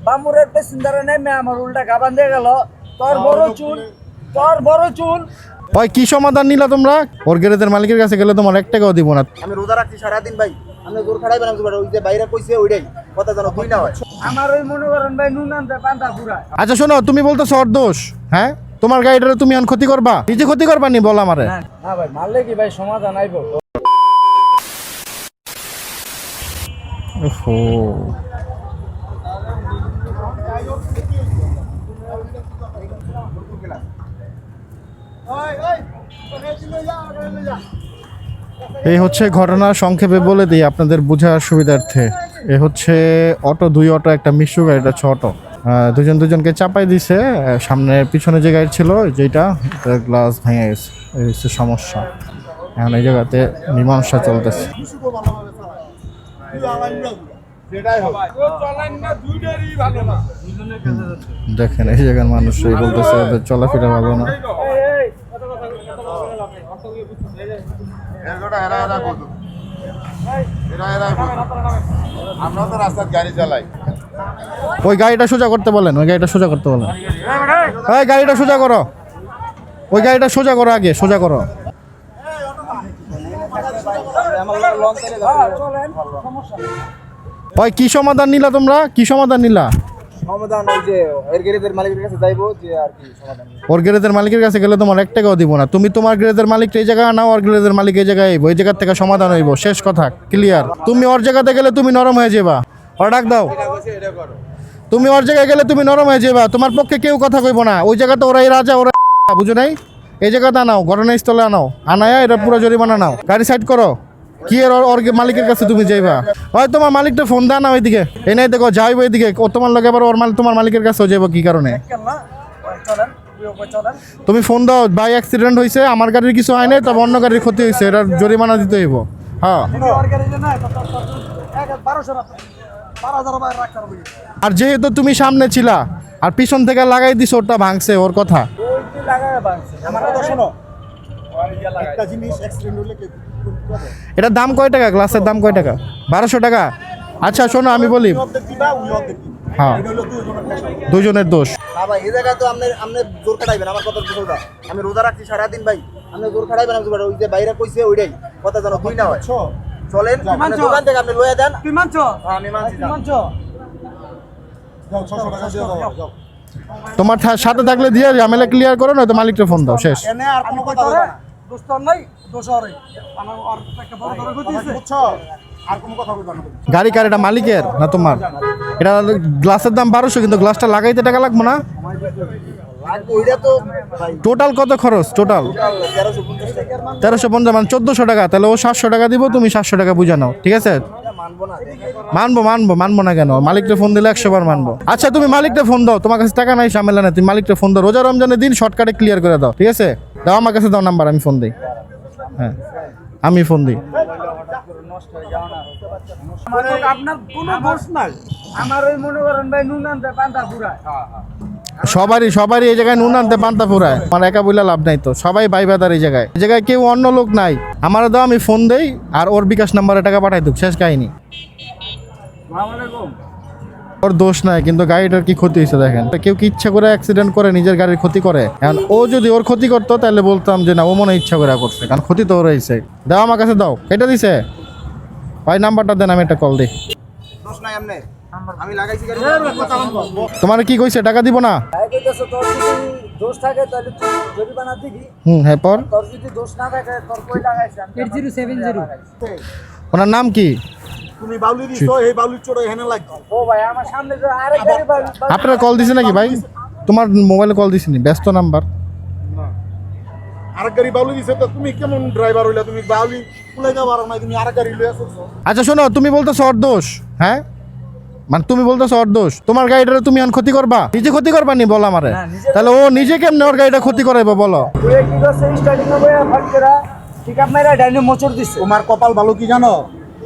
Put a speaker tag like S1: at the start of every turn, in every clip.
S1: বামুরের পেছনদারে নেমে আমার উল্টা গাবান দিয়ে গেল। তোর বড় চুল।
S2: ভাই কি সমাধান নিলা তোমরা? ওর গ্যারেজের মালিকের কাছে গেলে তোমার 1 টাকাও দিব না।
S3: আমি রোজা রাখছি সারাদিন ভাই, আপনি জোর খাড়াইবেন ওই যে বাইরে কইছে ওইটাই কথা জানো তুই না হয়।
S1: আমার ওই মনে করেন ভাই নুন আনতে পান্তা পুরা।
S2: আচ্ছা শোনো, তুমি বলতেছো ওর দোষ, হ্যাঁ? তোমার গাড়িটারে তুমি এখন ক্ষতি করবা, নিজে ক্ষতি করবা নি বল আমারে।
S1: না ভাই, মারলে কি ভাই সমাধান আইব?
S2: ওহো, এই হচ্ছে ঘটনা। সংক্ষেপে বলে দিই আপনাদের বোঝার সুবিধার্থে। এ হচ্ছে অটো, 2 অটো, একটা মিশু গাড়ি, এটা 6 অটো। দুজনকে চাপাই দিছে। সামনে পিছনে যে গাড়ি ছিল যেটা, গ্লাস ভেঙে গেছে, এই হচ্ছে সমস্যা। এখন এই জায়গাতে মীমাংসা চলতেছে। দেখেন এই জায়গার মানুষ বলতেছে ওদের চলাফেরা ভালো না।
S3: আমরা তো রাস্তায় গাড়ি চালাই।
S2: ওই গাড়িটা সোজা করতে বলেন, ওই গাড়িটা সোজা করতে বলেন। ওই গাড়িটা সোজা করো, ওই গাড়িটা সোজা করো, আগে সোজা করো। ওই কি সমাধান নিলা তোমরা? কি সমাধান নিলা?
S3: সমাধান ওই যে এর গ্যারেজের মালিকের কাছে যাইবো, যে আর কি সমাধান।
S2: ওর গ্যারেজের মালিকের কাছে গেলে তোমার 1 টাকাও দিব না। তুমি তোমার গ্যারেজের মালিক এই জায়গায় নাও, ওর গ্যারেজের মালিক এই জায়গায় আইবো, এই জায়গা থেকে সমাধান হইব, শেষ কথা, ক্লিয়ার। তুমি ওর জায়গাতে গেলে তুমি নরম হয়ে যাবা। ওর ডাক দাও। তুমি ওর জায়গায় গেলে তুমি নরম হয়ে যাবা, তোমার পক্ষে কেউ কথা কইব না। ওই জায়গাতে ওরাই রাজা, ওরা বুঝো নাই? এই জায়গাতে আনাও, ঘটনাস্থলে আনাও, আনায়া এটা পুরো জরিমানা নাও। গাড়ি সাইড করো। কি এর ওর মালিকের কাছে তুমি যাইবা? হয় তোমার মালিকটা ফোন দেয় না ওইদিকে, এই নাই দেখো যাইবো এইদিকে, ও তোমার লগে আবার ওর তোমার মালিকের কাছেও যাইবো কি কারণে? তুমি ফোন দাও, ভাই অ্যাক্সিডেন্ট হয়েছে, আমার গাড়ির কিছু হয় নাই, তবে অন্য গাড়ির ক্ষতি হয়েছে, এটার জরিমানা দিতে হইব। হ্যাঁ, আর যেহেতু তুমি সামনে ছিলা আর পিছন থেকে লাগাই দিছো, ওটা ভাঙছে, ওর কথা। এটার দাম কয় টাকা? গ্লাসের দাম কয় টাকা? 1200 টাকা। আচ্ছা শোনো, আমি বলি, হ্যাঁ, দুজনের দোষ।
S3: এই জায়গায় তো আপনি জোর খাড়াইবেন আমার কথা বুঝো না। আমি রোজা রাখছি সারাদিন ভাই, আপনি জোর খাড়াইবেন ওই যে বাইরে কইছে ওইটাই কথা জানো তুই না হয়। চলেন দোকান থেকে আপনি লয়ে দেন।
S1: তুই মানছো?
S3: আমি মানছি।
S2: তোমার সাথে থাকলে দিয়ে ঝামেলা ক্লিয়ার করো, না তো মালিককে ফোন দাও, শেষ।
S3: আর কোনো কথা হবে না।
S1: দোস্ত নাই, দোষ আরে আর একটা বড় বড় গতিছে।
S3: বুঝছো? আর কোনো কথা বলবা না।
S2: গাড়ি কার? এটা মালিকের না তোমার? এটা গ্লাসের দাম 1200, কিন্তু গ্লাসটা লাগাইতে টাকা লাগবে না?
S3: ওইটা তো ভাই
S2: টোটাল কত খরচ? টোটাল
S3: 1350 টাকা।
S2: 1350, মানে 1400 টাকা। তাহলে ও 700 টাকা দিব, তুমি 700 টাকা বুঝা নাও, ঠিক আছে?
S3: মানবো না।
S2: মানবো না কেন? মালিককে ফোন দিলে 100 বার মানবো। আচ্ছা তুমি মালিককে ফোন দাও, তোমার কাছে টাকা নাই, ঝামেলা নাই, তুমি মালিককে ফোন দাও। রোজা রমজানের দিন শর্টকাটে ক্লিয়ার করে দাও, ঠিক আছে? দাও আমার কাছে, দাও নাম্বার, আমি ফোন দিই। হ্যাঁ, আমি ফোন দিই।
S1: আপনার কোনো দোষ নাই। আমার ওই মনে করেন ভাই নুন আনতে পান্তা পুরা।
S2: সবারই এই জায়গায় নুন আনতে পান্তা ফুরায়। আমার একা বইলা লাভ নাই তো, সবাই ভাই বাদার এই জায়গায়। এই জায়গায় কেউ অন্য লোক নাই। আমার দাও, আমি ফোন দেই, আর ওর বিকাশ নাম্বারে টাকা পাঠাই দুক, শেষ কাহিনী। ওর দোষ নাই, কিন্তু গাড়িটার কি ক্ষতি হয়েছে দেখেন। কেউ কি ইচ্ছা করে অ্যাক্সিডেন্ট করে নিজের গাড়ির ক্ষতি করে? এখন ও যদি ওর ক্ষতি করতো তাহলে বলতাম যে না, ও মনে ইচ্ছা করে করছে, কারণ ক্ষতি তো ওর হয়েছে। দাও আমার কাছে, দাও। এটা দিছে ভাই, নাম্বারটা দেন, আমি একটা কল দিই।
S3: দোষ নাই আমনে, আমি লাগাইছি গাড়ি।
S2: তোমার কি কইছে টাকা দিব না?
S1: তোর যদি দোষ থাকে তাহলে তুই জরিমানা দিবি।
S2: হ্যাঁ, পর
S1: তোর যদি দোষ না থাকে তোর কই লাগাইছে? 8070।
S2: ওনার নাম কি?
S3: তুমি বাউলি দিছো, এই বাউলির চোড়া এখানে লাগছে।
S1: ও ভাই, আমার সামনে যে আরেক গাড়ি
S2: আপনারা কল দিছে নাকি ভাই? তোমার মোবাইলে কল দিছিনি? ব্যস্ত নাম্বার।
S3: আরেক গাড়ি বাউলি দিছে, তো তুমি কেমন ড্রাইভার হইলা? তুমি বাউলি কুলাইতে পারো না, তুমি আরেক গাড়ি লইয়া চলছো।
S2: আচ্ছা শোনো, তুমি বলতেছো ওর দোষ, হ্যাঁ? মানে তুমি বলতেছো ওর দোষ, তোমার গাড়িটা তুমি এখন ক্ষতি করবা, নিজে ক্ষতি করবা নি বল আমারে? তাহলে ও নিজে কেমনে ওর গাড়িটা ক্ষতি করাইবো বলো?
S1: তুই কি করছিস? স্টার্টিং এ ফাটকেরা ঠিক আপ মাইরা ডাইনে মোচড় দিছে।
S3: তোমার কপাল ভালো কি জানো?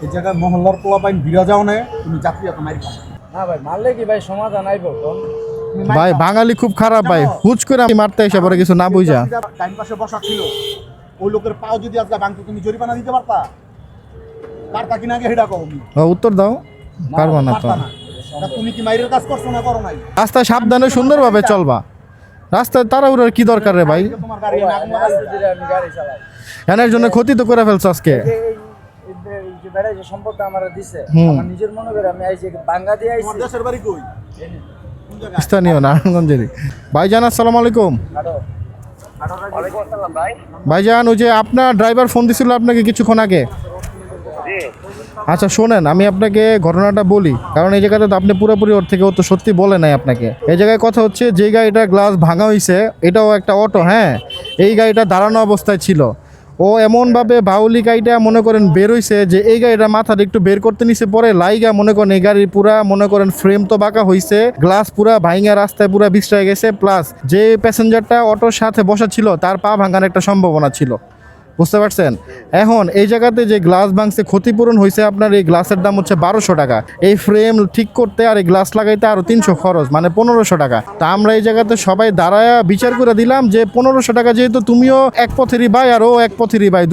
S3: এই জায়গায় মহল্লার পোলা পাইন ভিড়া যাও না, তুমি যাত্রী এত মারি খাও
S1: না ভাই, মারলে কি ভাই সমাধান আইব?
S2: ভাই বাঙালি খুব খারাপ ভাই, হুচ করে আমি মারতে এসে পরে কিছু না বুঝা।
S3: টাইম পাশে বসা ছিল, ওই লোকের পাও যদি আজকে ভাঙতো, তুমি জরিমানা দিতে পারতা? পারতা কিনা আগে হেডা কও।
S2: উত্তর দাও। পারবা না তো।
S3: তুমি কি মাইরের কাজ করছো না করো নাই?
S2: রাস্তায় সাবধানে সুন্দরভাবে চলবা। রাস্তায় তাড়াহুড়োর কি দরকার রে ভাই?
S3: তোমার গাড়ি
S1: ও,
S3: না
S1: আমি আস্তে ধীরে আমি গাড়ি চালাই।
S2: এনের জন্য ক্ষতি তো করে ফেলছো আজকে।
S1: এই যে বেড়াই যে সম্পদটা আমার দিছে,
S2: হুম।
S1: আমার নিজের মনে করে আমি আইছি বাঙ্গা দিয়ে
S3: তোমার
S1: আইছি।
S3: দেশের বাড়ি কই? কোন জায়গায়?
S2: স্থানীয় নারায়ণগঞ্জেরই। ভাইজান আসসালামু আলাইকুম।
S1: আরো ওয়ালাইকুম আসসালাম ভাই।
S2: ভাইজান ওই যে আপনার ড্রাইভার ফোন দিছিল আপনাকে কিছুক্ষণ আগে।
S1: জি
S2: আচ্ছা শোনেন, আমি আপনাকে ঘটনাটা বলি, কারণ এই জায়গাতে তো আপনি পুরোপুরি ওর থেকে ও তো সত্যি বলে নাই আপনাকে। এই জায়গায় কথা হচ্ছে, যে গাড়িটার গ্লাস ভাঙা হয়েছে এটাও একটা অটো, হ্যাঁ। এই গাড়িটা দাঁড়ানো অবস্থায় ছিল। ও এমনভাবে বাউলি গাড়িটা মনে করেন বের হইছে যে এই গাড়িটা মাথাটা একটু বের করতে নিছে, পরে লাইগা মনে করেন এই গাড়ির পুরা মনে করেন ফ্রেম তো বাঁকা হইছে, গ্লাস পুরা ভাঙা রাস্তায় পুরা বিছড়ায় গেছে, প্লাস যে প্যাসেঞ্জারটা অটোর সাথে বসা ছিল তার পা ভাঙার একটা সম্ভাবনা ছিল, বুঝতে পারছেন। এখন এই জায়গাতে যে গ্লাস ভাঙছে, ক্ষতিপূরণ হয়েছে আপনার, এই গ্লাসের দাম হচ্ছে 1200 টাকা। এই ফ্রেম ঠিক করতে আর এই গ্লাস লাগাইতে আরও 300 খরচ, মানে 1500 টাকা। তা আমরা এই জায়গাতে সবাই দাঁড়ায় বিচার করে দিলাম যে 1500 টাকা, যেহেতু তুমিও এক পথেরই ভাই আর ও এক পথেরই ভাই,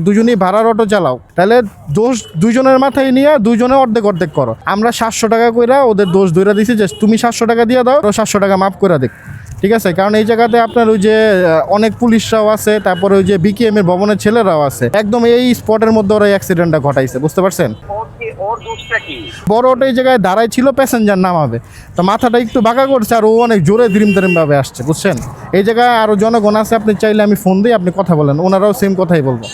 S2: দুজনই ভাড়ার অটো চালাও, তাহলে দোষ দুজনের মাথায় নিয়ে দুজনে অর্ধেক অর্ধেক করো। আমরা 700 টাকা কইরা ওদের দোষ ধইরা দিছি যে তুমি 700 টাকা দিয়ে দাও, ও 700 টাকা মাফ করে দিক, ঠিক আছে। কারণ এই জায়গাতে আপনার ওই যে অনেক পুলিশরাও আছে, তারপরে ওই যে বিকেএম এর ভবনের ছেলেরাও আছে, একদম এই স্পটের মধ্যে ওরা অ্যাক্সিডেন্টটা ঘটাইছে, বুঝতে পারছেন।
S1: ওর দোষটা কি?
S2: বড় ওটা এই জায়গায় দাঁড়াই ছিল, প্যাসেঞ্জার নামাবে, তো মাথাটা একটু বাঁকা করছে আর ও অনেক জোরে দ্রিম ভাবে আসছে, বুঝছেন। এই জায়গায় আরো জনগণ আছে, আপনি চাইলে আমি ফোন দিই, আপনি কথা বলেন, ওনারাও সেম কথাই বলবো।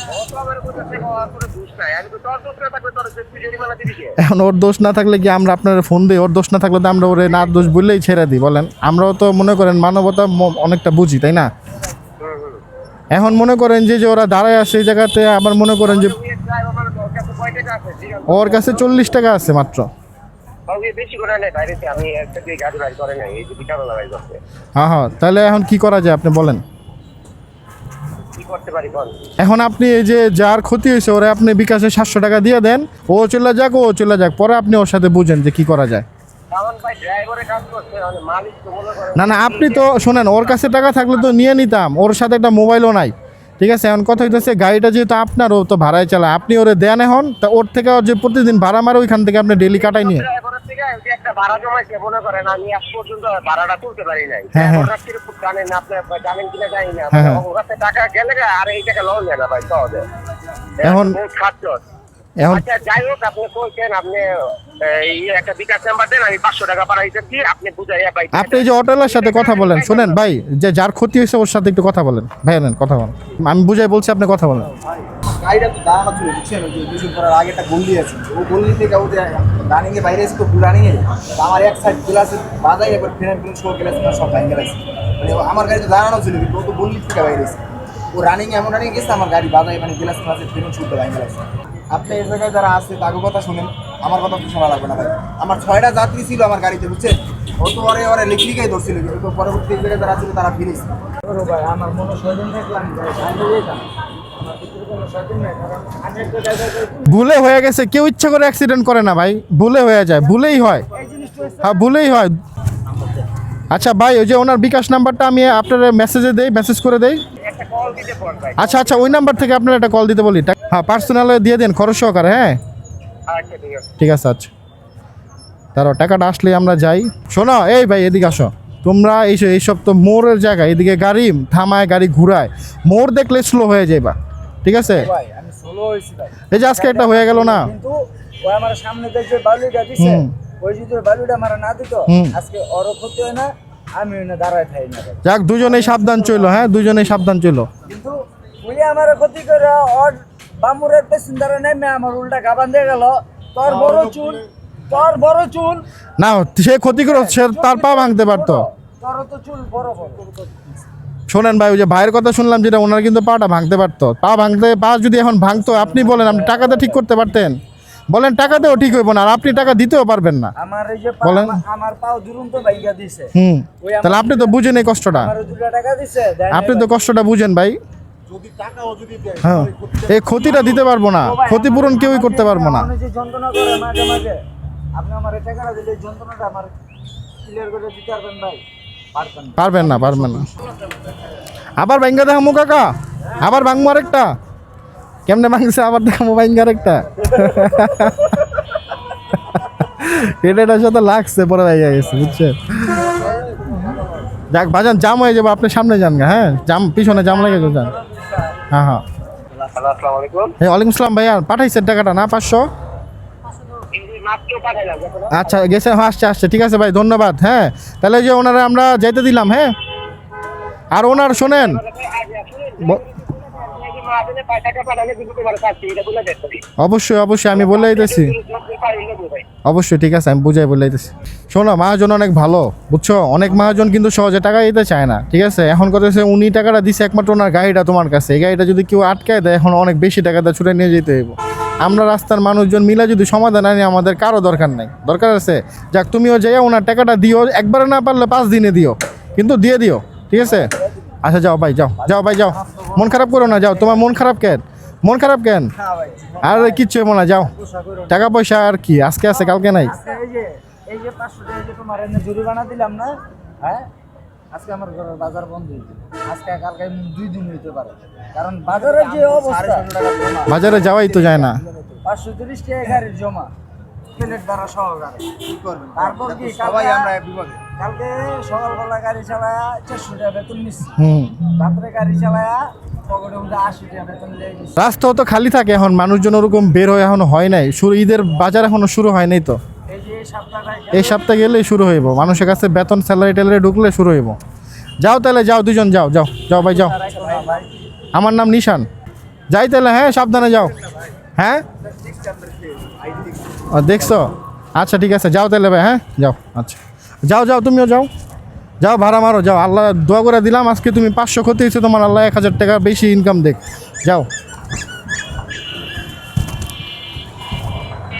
S2: এখন ওর দোষ না থাকলে কি আমরা আপনার ফোন দিই? ওর দোষ না থাকলে তো আমরা ওরে না দোষ বললেই ছেড়ে দিই, বলেন। আমরাও তো মনে করেন মানবতা অনেকটা বুঝি, তাই না? এখন মনে করেন যে যে ওরা দাঁড়ায় আছে এই জায়গাতে, আবার মনে করেন যে ওর কাছে 40 টাকা আছে মাত্র। হ্যাঁ হ্যাঁ, তাহলে এখন কি করা যায় আপনি বলেন। এখন আপনি এই যে যার ক্ষতি হয়েছে ওরা আপনি বিকাশে 700 টাকা দিয়ে দেন, ও চলে যাক, পরে আপনি ওর সাথে বুঝেন যে কি করা যায়। না না, আপনি তো শোনেন, ওর কাছে টাকা থাকলে তো নিয়ে নিতাম, ওর সাথে একটা মোবাইলও নাই, ঠিক আছে। এখন কথা হইতেছে গাড়িটা যেহেতু আপনার, ও তো ভাড়ায় চালায়, আপনি ওরে দেন এখন, তা ওর থেকে যে প্রতিদিন ভাড়া মারে ওইখান থেকে আপনি ডেলি কাটাই নিয়ে। হ্যাঁ হ্যাঁ এখন এখন
S4: যাই হোক, আপনি কইছেন আপনি একটা বিকাশ নাম্বার দেন, আমি 500 টাকা পাঠাই দিচ্ছি, আপনি বুঝাইয়া ভাই।
S2: আপনি এই যে অটোলার সাথে কথা বলেন, শোনেন ভাই, যে যার ক্ষতি হয়েছে ওর সাথে একটু কথা বলেন, ভাই নেন কথা বলেন, আমি বুঝাই বলছি, আপনি কথা বলেন।
S3: গাড়িটা তো দাঁড়ানো ছিল, বুঝছেন? ওই যে দুজন করার আগে একটা গল্লি আছে, ও গল্লি থেকে ও রানিং এ বাইরে এসে তো রানিং এ আমার এক সাইড গ্লাসে বাজাই একবার ফ্রেম শো গ্লাস সব ভাঙে গেছে। মানে আমার গাড়ি তো দাঁড়ানো ছিল, কিন্তু ও তো গল্লি থেকে বাইরে এসে ও রানিং এমন রানিং গেছে, আমার গাড়ি বাজাই মানে গ্লাস ফ্রেম শুনতে ভাঙে গেছে। আপনি এই জায়গায় যারা আছে তাকে কথা শুনেন, আমার কথা তো শোনা লাগবে না ভাই। আমার 6টা যাত্রী ছিল আমার গাড়িতে, বুঝছেন? ও তো ওরে লিখিকাই ধরছিল, কিন্তু পরবর্তী এই জায়গায় যারা ছিল তারা ফিরেছে।
S1: ভাই আমার মনে স্বাধীন থাকলাম বাইরে যেতাম, আমার ভিতরে কোনো স্বাধীন নেই, কারণ আমি একটা জায়গায়
S2: ভুলে হয়ে গেছে, কেউ ইচ্ছা করে অ্যাক্সিডেন্ট করে না ভাই, ভুলে হয়ে যায়, ভুলেই হয়,
S1: এই জিনিসটা
S2: হ্যাঁ ভুলেই হয়। আচ্ছা ভাই, ওই যে ওনার বিকাশ নাম্বারটা আমি আপনার মেসেজ করে দেই।
S4: একটা কল দিতে পারেন ভাই।
S2: আচ্ছা ওই নাম্বার থেকে আপনার একটা কল দিতে বলি, হ্যাঁ পার্সোনালে দিয়ে দেন খরচ সহকারে, হ্যাঁ
S4: আচ্ছা ঠিক আছে।
S2: ঠিক আছে। আচ্ছা তারও টাকাটা আসলে আমরা যাই। শোনো এই ভাই, এদিকে আসো তোমরা, এইসব তো মোড়ের জায়গা, এদিকে গাড়ি থামায়, গাড়ি ঘুরায়, মোড় দেখলে স্লো হয়ে যাইবা, ঠিক আছে।
S1: ভাই আমি সোলো হইছি ভাই,
S2: এই যে আজকে একটা হয়ে গেল না,
S1: কিন্তু ওই আমার সামনে যে বালুটা দিছে, ওই যদি বালুটা আমার না দিত, আজকে ওর ক্ষতি হয় না, আমি না দাঁড়ায় থাই না ভাই।
S2: যাক দুজনেই সাবধান চইলো, হ্যাঁ দুজনেই সাবধান চইলো।
S1: কিন্তু ওই আমার ক্ষতি করে ওর বামুরের পেছনদারে নেমে আমার উল্টা গাবান দিয়ে গেল, তোর বড় চুল
S2: না, সে ক্ষতি করে সে তার পা ভাঙতে পারতো।
S1: তোর তো চুল বড় বড়।
S2: শোনেন ভাই, ওই যে ভাইয়ের কথা শুনলাম যেটা, ওনার কিন্তু পাটা ভাঙতে পারতো, পা যদি এখন ভাঙতো, আপনি বলেন আপনি টাকাতে ঠিক করতে পারতেন? বলেন টাকাতেও ঠিক হইব না, আর আপনি টাকা দিতেও পারবেন না।
S1: আমার এই যে
S2: বলেন।
S1: আমার পাও দুরন্ত ভাইগা দিছে,
S2: তাহলে আপনি তো বুঝেন এই কষ্টটা,
S1: আমার 2 টাকা দিছে,
S2: আপনি তো কষ্টটা বুঝেন ভাই।
S3: যদি টাকাও যদি দেয়,
S2: হ্যাঁ, এই ক্ষতিটা দিতে পারবো না, ক্ষতিপূরণ কেউই করতে পারবো না।
S1: আপনি যে যন্ত্রণা করে মাঝে মাঝে, আপনি আমার এই টাকাটা দিলে যন্ত্রণাটা আমার ক্লিয়ার করে দিতে পারবেন ভাই?
S2: পারবেন না। আবার ভাঙ্গা দেখামো কাকা, আবার ভাঙবো আরেকটা, কেমনে ভাঙছে আবার দেখামো ভাঙ্গা আরেকটা। এটার সাথে লাগছে পরে ভাইয়া গেছে বুঝছেন। যাক ভাজান জাম হয়ে যাবে, আপনি সামনে যান গা, হ্যাঁ জাম পিছনে জাম লেগে যান। হ্যাঁ হ্যাঁ
S4: হ্যালো, আসসালামু আলাইকুম।
S2: হ্যাঁ ওয়ালাইকুম আসসালাম ভাইয়া, পাঠাইছেন টাকাটা না 500?
S4: মাত্র পাঠাইলাম।
S2: আচ্ছা গেছে, হ্যাঁ আসছে আসছে, ঠিক আছে ভাই ধন্যবাদ। হ্যাঁ তাহলে যে ওনারা আমরা যাইতে দিলাম, হ্যাঁ আর ওনার শোনেন অবশ্যই অবশ্যই আমি বলে দিতেছি, অবশ্যই ঠিক আছে আমি বুঝাই বলে দিতেছি। শোনো মহাজন অনেক ভালো বুঝছো, অনেক মহাজন কিন্তু সহজে টাকা দিতে চায় না, ঠিক আছে। এখন কথা হচ্ছে উনি টাকাটা দিছে একমাত্র ওনার গাড়িটা তোমার কাছে, এই গাড়িটা যদি কেউ আটকায় দেয় এখন অনেক বেশি টাকা দিয়ে ছুটে নিয়ে যেতে হইব। আমরা রাস্তার মানুষজন মিলে যদি সমাধান আনি আমাদের কারো দরকার নাই, দরকার আছে যাক তুমিও যাইয়া ওনার টাকাটা দিও, একবারে না পারলে 5 দিনে দিও, কিন্তু দিয়ে দিও, ঠিক আছে। আচ্ছা যাও ভাই যাও, যাও ভাই যাও, মন খারাপ করো না, যাও। তোমার মন খারাপ কেন, মন খারাপ কেন? আর কিচ্ছু হবো না, যাও। টাকা পয়সা আর কি আজকে আছে কালকে নাই।
S1: এই যে 500 টাকা যে তোমার এনে জরিমানা দিলাম না, হ্যাঁ আজকে আমার ঘরের বাজার বন্ধ হয়েছে, আজকে কালকে 2 দিন হইতে পারে, কারণ বাজারের যে অবস্থা,
S2: বাজারে যাওয়াই তো যায় না।
S1: 530 টাকা গাড়ির জমা, প্লেট দ্বারা সহকারে
S3: কি করবেন?
S1: তারপর কি
S3: সবাই আমরা বিপদে।
S1: কালকে সকালবেলা গাড়ি চালায়া 400 টাকা বেতন নিচ্ছি,
S2: হুম,
S1: রাত্রে গাড়ি চালায়া পকেটে উঠে 80 টাকা বেতন লেগে গেছে।
S2: রাস্তাও তো খালি থাকে এখন, মানুষজন ওরকম বের হয়ে এখনো হয় নাই শুরু, ঈদের বাজার এখনো শুরু হয় নাই তো,
S1: এই যে এই সপ্তাহটা
S2: এই সপ্তাহে গেলেই শুরু হইব, মানুষের কাছে বেতন স্যালারি ট্যালারি ঢুকলে শুরু হইব। যাও তাহলে যাও, দুজন যাও, যাও যাও ভাই যাও।
S1: ভাই
S2: আমার নাম নিশান, যাই তাহলে, হ্যাঁ সাবধানে যাও। হ্যাঁ দেখছো, আচ্ছা ঠিক আছে যাও তাহলে ভাই, হ্যাঁ যাও, আচ্ছা যাও যাও তুমিও যাও, যাও ভাড়া মারো যাও। আল্লাহ দোয়া করে দিলাম আজকে তুমি 500 ক্ষতি হয়েছে তোমার, আল্লাহ 1000 টাকা বেশি ইনকাম দেখ, যাও।